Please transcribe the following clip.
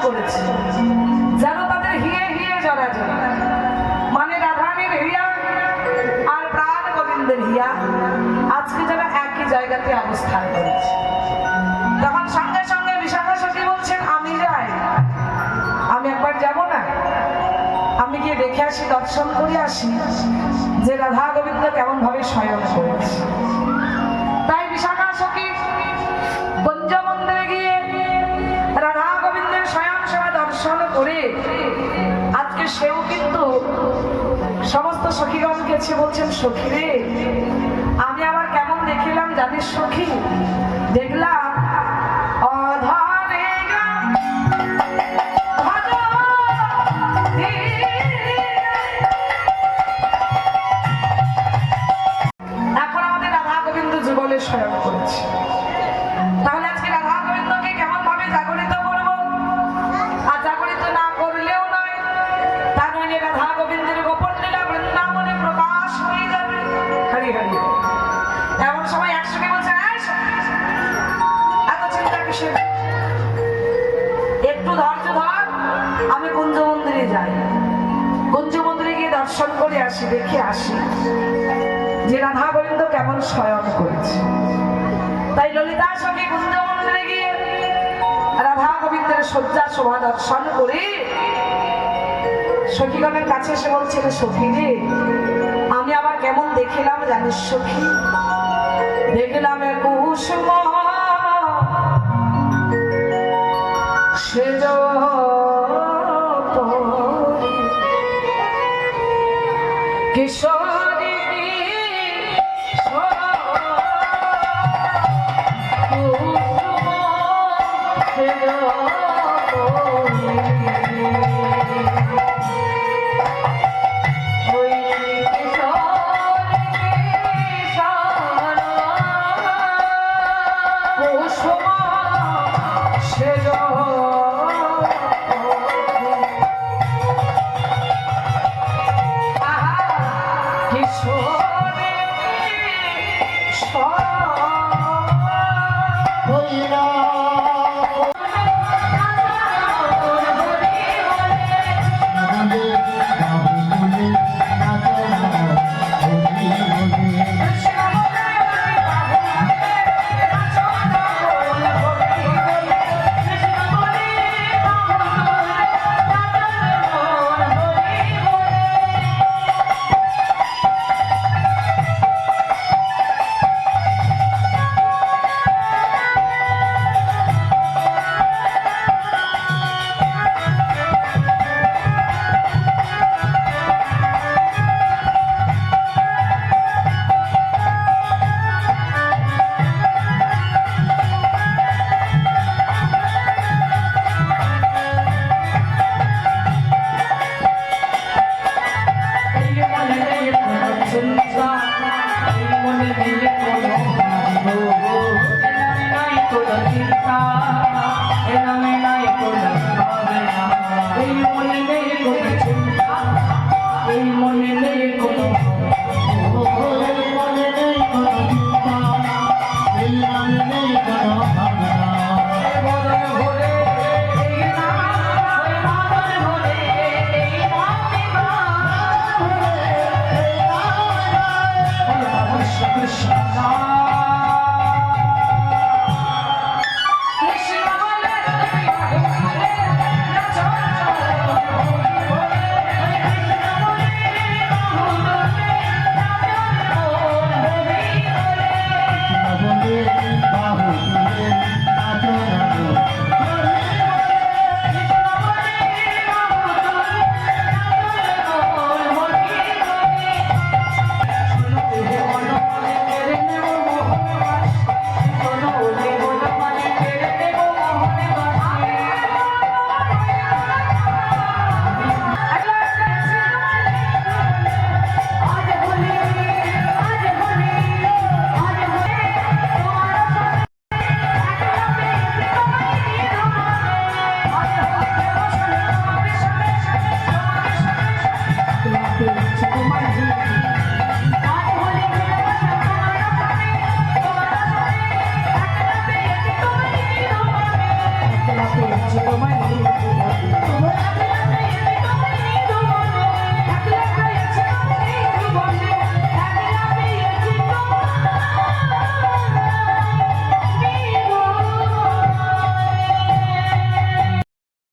করেছে, যেন তাদের হিয়ে হিয়ে জড়া জড়া, মানে রাধারানীর হিয়া আর প্রাণ গোবিন্দের হিয়া আজকে যারা একই জায়গাতে অবস্থান করেছে। তখন সঙ্গে সঙ্গে বিশাখা সখী বলছেন, আমি যাই, আমি একবার যাবো না, আমি গিয়ে দেখে আসি, দর্শন করে আসি যে রাধা গোবিন্দ কেমন ভাবে শয়ন করেছে। তাই বিশাখা সখী কুঞ্জ মন্দিরে গিয়ে রাধা গোবিন্দের শয়ন সেবা দর্শন করে আজকে সেও কিন্তু সমস্ত সখীগণ গেছে, বলছেন সখী রে, আমি আবার কেমন দেখিলাম জানিস সখী, দেখলাম এখন আমাদের রাধা গোবিন্দ যুগলে শয়ন করেছে। তাহলে আজকে রাধা গোবিন্দকে কেমন ভাবে জাগরিত করবো? আর জাগরিত না করলেও নয়, তা নইলে রাধা গোবিন্দের গোপন লীলা বৃন্দাবনে প্রকাশ হয়ে যাবে। হরি হরি। এমন সময় একসঙ্গে বলছে, এত চিন্তা কিসের, একটু ধৈর্য ধর, আমি কুঞ্জ মন্দিরে যাই, কুঞ্জ মন্দিরে গিয়ে দর্শন করে আসি, দেখে আসি যে রাধা গোবিন্দ কেমন শয়ন করেছে। তাই ললিতা সখী কুঞ্জ মন্দিরে গিয়ে রাধা গোবিন্দের শয্যা শোভা দর্শন করে সখীগণের কাছে এসে বলছিল, সখী রে, আমি আবার কেমন দেখিলাম জানিস সখী, দেখলাম কুসুম সেজ কিশোরী Chico Mani